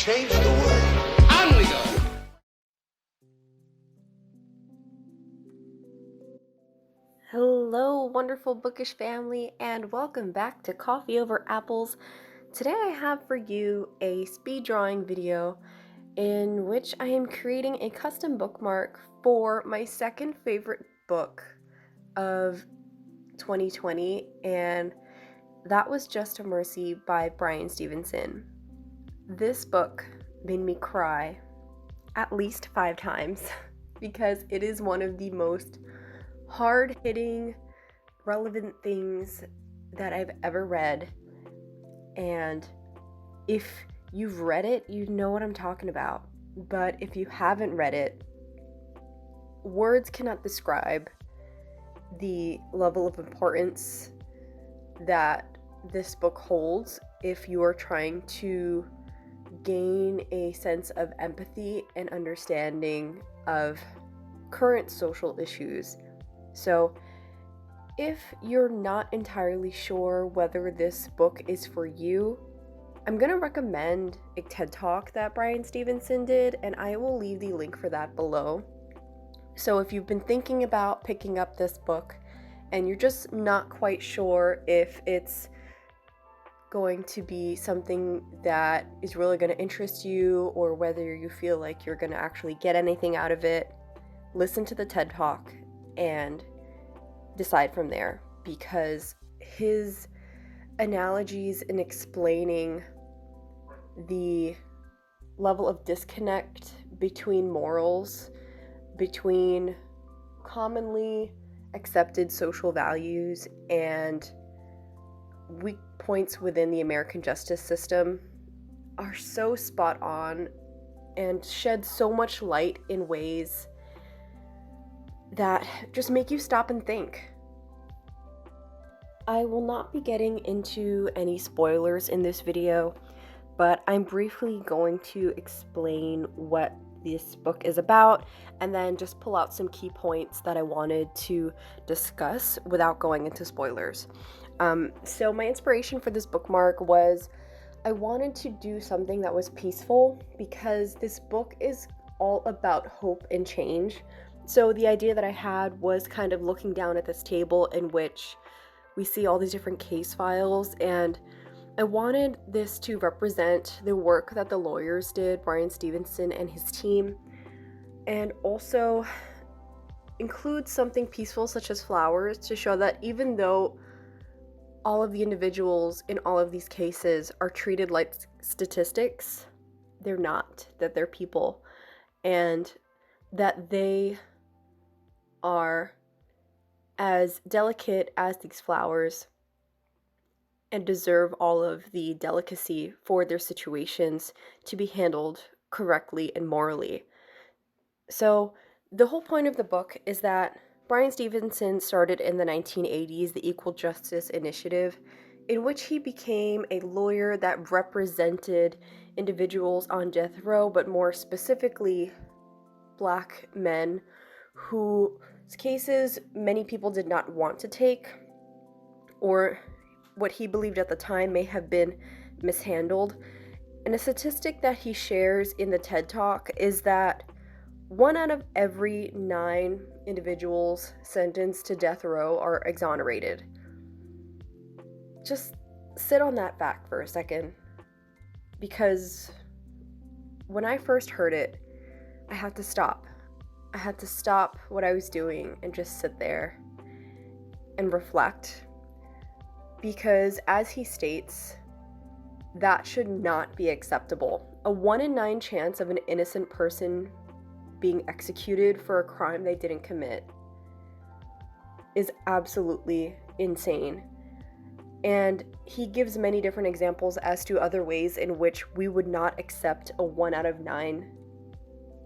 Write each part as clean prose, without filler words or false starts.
change the world. On we go. Hello, wonderful bookish family, and welcome back to Coffee Over Apples. Today I have for you a speed drawing video in which I am creating a custom bookmark for my second favorite book of 2020, and that was Just a Mercy by Bryan Stevenson. This book made me cry at least 5 times because it is one of the most hard-hitting, relevant things that I've ever read. And if you've read it, you know what I'm talking about. But if you haven't read it, words cannot describe the level of importance that this book holds if you are trying to gain a sense of empathy and understanding of current social issues. So if you're not entirely sure whether this book is for you, I'm going to recommend a TED Talk that Bryan Stevenson did, and I will leave the link for that below. So if you've been thinking about picking up this book and you're just not quite sure if it's going to be something that is really going to interest you or whether you feel like you're going to actually get anything out of it, listen to the TED Talk and decide from there, because his analogies in explaining the level of disconnect between morals, between commonly accepted social values and weak points within the American justice system are so spot on and shed so much light in ways that just make you stop and think. I will not be getting into any spoilers in this video, but I'm briefly going to explain what this book is about and then just pull out some key points that I wanted to discuss without going into spoilers. So my inspiration for this bookmark was I wanted to do something that was peaceful because this book is all about hope and change. So the idea that I had was kind of looking down at this table in which we see all these different case files, and I wanted this to represent the work that the lawyers did, Bryan Stevenson and his team, and also include something peaceful such as flowers to show that even though all of the individuals in all of these cases are treated like statistics, they're not, that they're people, and that they are as delicate as these flowers and deserve all of the delicacy for their situations to be handled correctly and morally. So the whole point of the book is that Bryan Stevenson started in the 1980s the Equal Justice Initiative, in which he became a lawyer that represented individuals on death row, but more specifically Black men whose cases many people did not want to take, or what he believed at the time may have been mishandled. And a statistic that he shares in the TED Talk is that 1 out of every 9 individuals sentenced to death row are exonerated. Just sit on that fact for a second, because when I first heard it, I had to stop. I had to stop what I was doing and just sit there and reflect. Because as he states, that should not be acceptable. A 1 in 9 chance of an innocent person being executed for a crime they didn't commit is absolutely insane. And he gives many different examples as to other ways in which we would not accept a 1 out of 9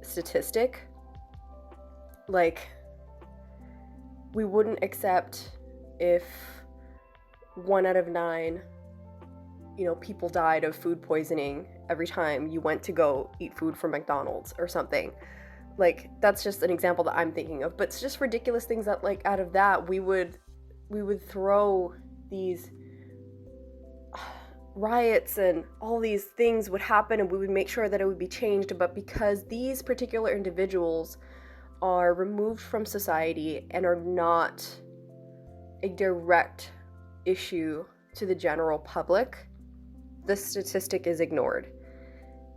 statistic. Like, we wouldn't accept if 1 out of 9, people died of food poisoning every time you went to go eat food from McDonald's or something. Like, that's just an example that I'm thinking of, but it's just ridiculous things that, like, out of that, we would throw these riots and all these things would happen and we would make sure that it would be changed, but because these particular individuals are removed from society and are not a direct issue to the general public, the statistic is ignored.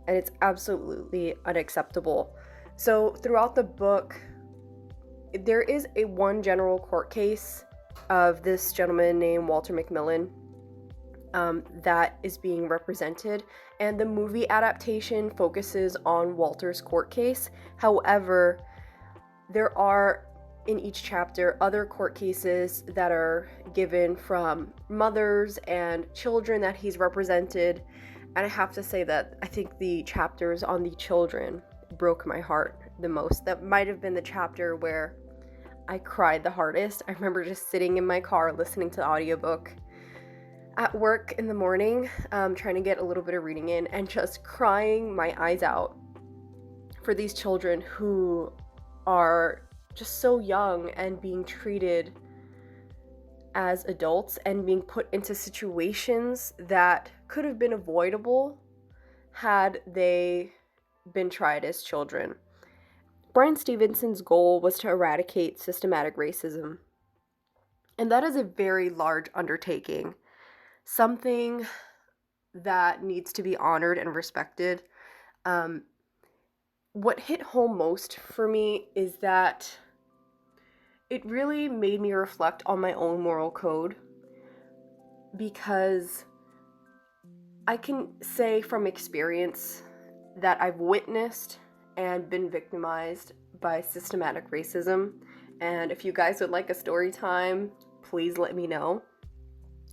And it's absolutely unacceptable. So throughout the book, there is one general court case of this gentleman named Walter McMillan that is being represented, and the movie adaptation focuses on Walter's court case. However, there are in each chapter other court cases that are given from mothers and children that he's represented, and I have to say that I think the chapters on the children broke my heart the most. That might have been the chapter where I cried the hardest. I remember just sitting in my car listening to the audiobook at work in the morning, trying to get a little bit of reading in, and just crying my eyes out for these children who are just so young and being treated as adults and being put into situations that could have been avoidable had they been tried as children. Bryan Stevenson's goal was to eradicate systematic racism, and that is a very large undertaking, something that needs to be honored and respected. What hit home most for me is that it really made me reflect on my own moral code, because I can say from experience that I've witnessed and been victimized by systematic racism. And if you guys would like a story time, please let me know.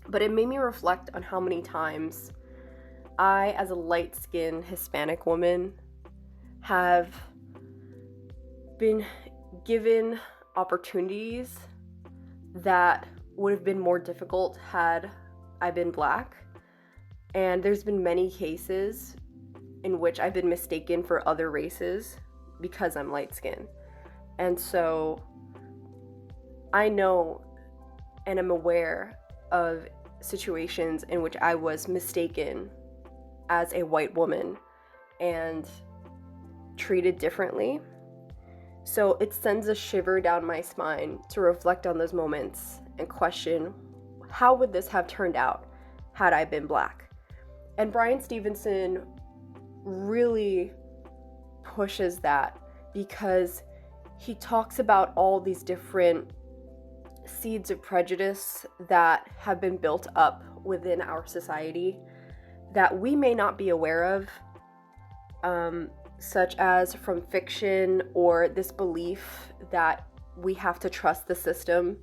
But it made me reflect on how many times I, as a light-skinned Hispanic woman, have been given opportunities that would have been more difficult had I been Black. And there's been many cases in which I've been mistaken for other races because I'm light-skinned. And so I know and am aware of situations in which I was mistaken as a white woman and treated differently. So it sends a shiver down my spine to reflect on those moments and question, how would this have turned out had I been Black? And Bryan Stevenson really pushes that, because he talks about all these different seeds of prejudice that have been built up within our society that we may not be aware of, such as from fiction, or this belief that we have to trust the system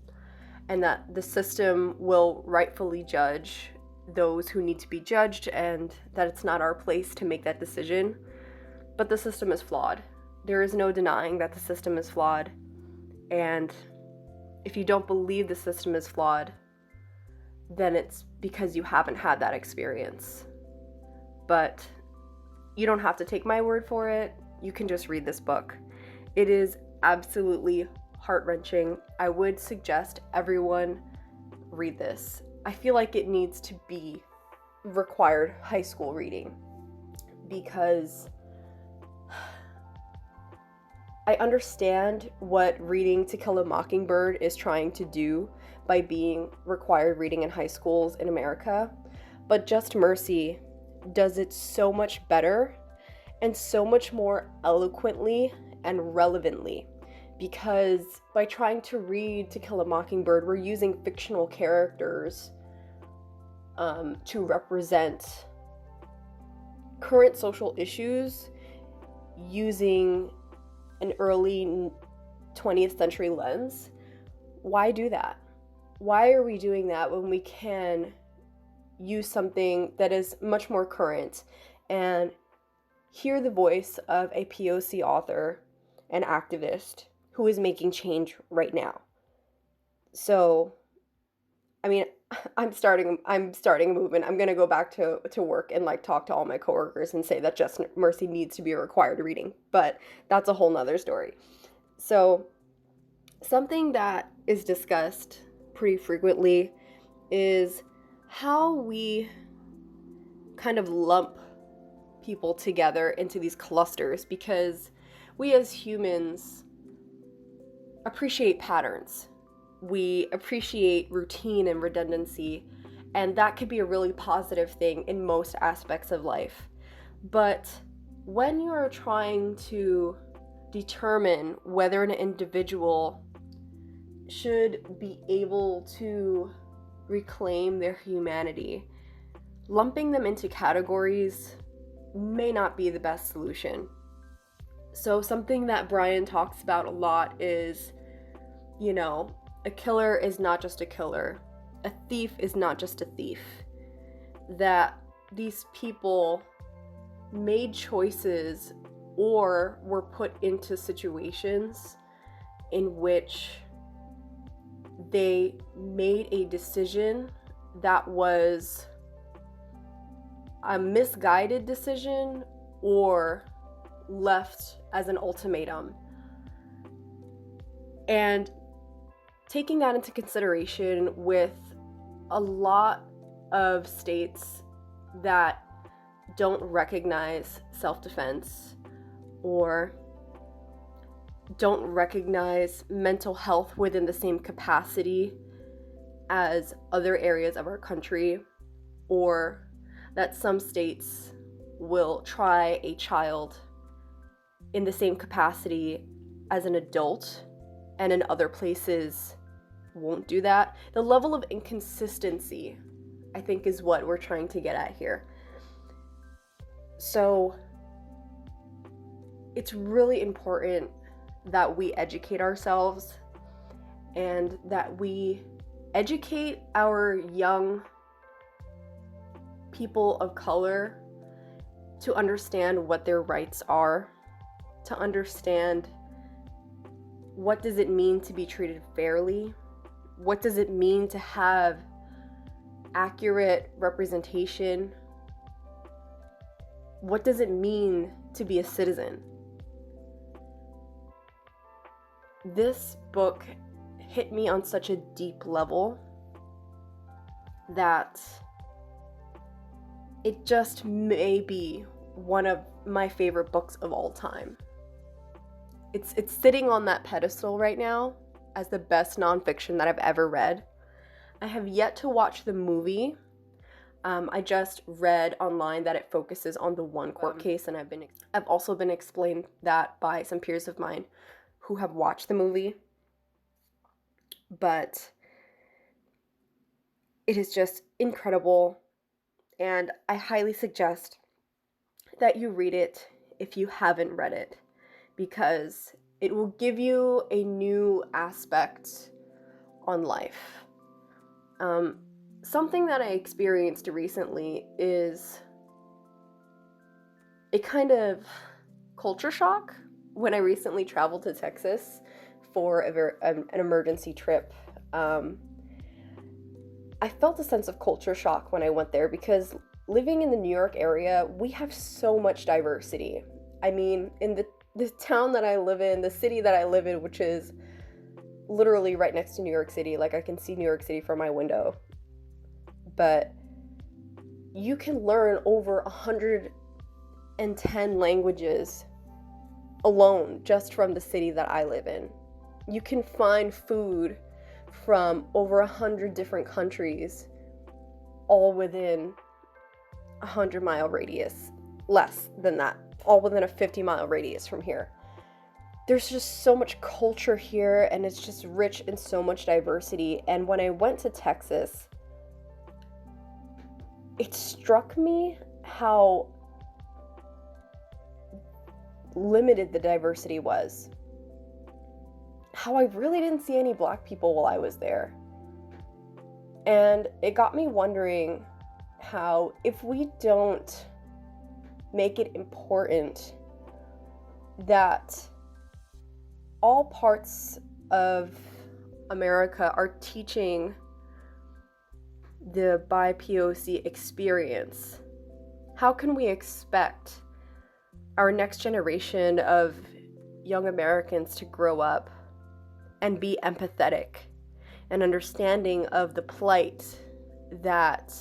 and that the system will rightfully judge those who need to be judged, and that it's not our place to make that decision. But the system is flawed. There is no denying that the system is flawed. And if you don't believe the system is flawed, then it's because you haven't had that experience. But you don't have to take my word for it. You can just read this book. It is absolutely heart-wrenching. I would suggest everyone read this. I feel like it needs to be required high school reading, because I understand what Reading to Kill a Mockingbird is trying to do by being required reading in high schools in America, but Just Mercy does it so much better and so much more eloquently and relevantly, because by trying to read To Kill a Mockingbird, we're using fictional characters to represent current social issues using an early 20th century lens. Why do that? Why are we doing that when we can use something that is much more current and hear the voice of a POC author and activist who is making change right now? So, I mean, I'm starting a movement. I'm gonna go back to work and like talk to all my coworkers and say that Just Mercy needs to be a required reading, but that's a whole nother story. So something that is discussed pretty frequently is how we kind of lump people together into these clusters because we as humans appreciate patterns. We appreciate routine and redundancy, and that could be a really positive thing in most aspects of life. But when you are trying to determine whether an individual should be able to reclaim their humanity, lumping them into categories may not be the best solution. So something that Bryan talks about a lot is, a killer is not just a killer. A thief is not just a thief. That these people made choices or were put into situations in which they made a decision that was a misguided decision or left as an ultimatum. And taking that into consideration with a lot of states that don't recognize self-defense or don't recognize mental health within the same capacity as other areas of our country, or that some states will try a child in the same capacity as an adult and in other places won't do that. The level of inconsistency, I think, is what we're trying to get at here. So it's really important that we educate ourselves and that we educate our young people of color to understand what their rights are, to understand what does it mean to be treated fairly, what does it mean to have accurate representation, what does it mean to be a citizen. This book hit me on such a deep level that it just may be one of my favorite books of all time. It's sitting on that pedestal right now as the best nonfiction that I've ever read. I have yet to watch the movie. I just read online that it focuses on the one court case, and I've also been explained that by some peers of mine who have watched the movie. But it is just incredible, and I highly suggest that you read it if you haven't read it, because it will give you a new aspect on life. Something that I experienced recently is a kind of culture shock when I recently traveled to Texas for an emergency trip. I felt a sense of culture shock when I went there because living in the New York area, we have so much diversity. I mean, in the town that I live in, the city that I live in, which is literally right next to New York City, like I can see New York City from my window. But you can learn over 110 languages alone just from the city that I live in. You can find food from over 100 different countries, all within a 100-mile radius, less than that, all within a 50-mile radius from here. There's just so much culture here, and it's just rich in so much diversity. And when I went to Texas, it struck me how limited the diversity was. How I really didn't see any Black people while I was there. And it got me wondering how, if we don't make it important that all parts of America are teaching the BIPOC experience, how can we expect our next generation of young Americans to grow up and be empathetic and understanding of the plight that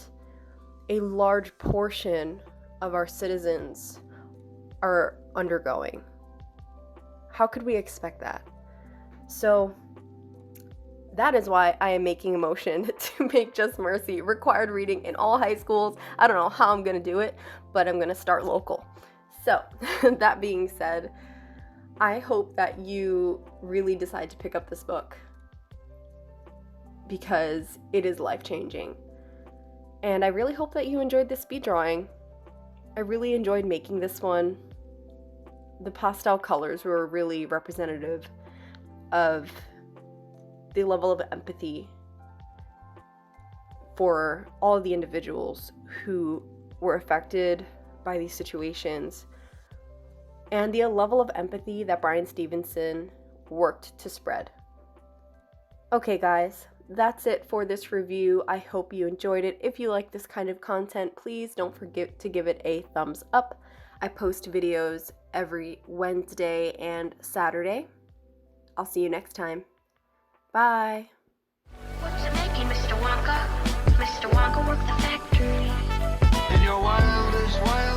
a large portion of our citizens are undergoing. How could we expect that? So that is why I am making a motion to make Just Mercy required reading in all high schools. I don't know how I'm going to do it, but I'm going to start local. So that being said, I hope that you really decide to pick up this book because it is life-changing. And I really hope that you enjoyed this speed drawing. I really enjoyed making this one. The pastel colors were really representative of the level of empathy for all of the individuals who were affected by these situations, and the level of empathy that Bryan Stevenson worked to spread. Okay guys, that's it for this review. I hope you enjoyed it. If you like this kind of content, please don't forget to give it a thumbs up. I post videos every Wednesday and Saturday. I'll see you next time. Bye. What's it making, Mr. Wonka? Mr. Wonka worked the factory. And your wildest wild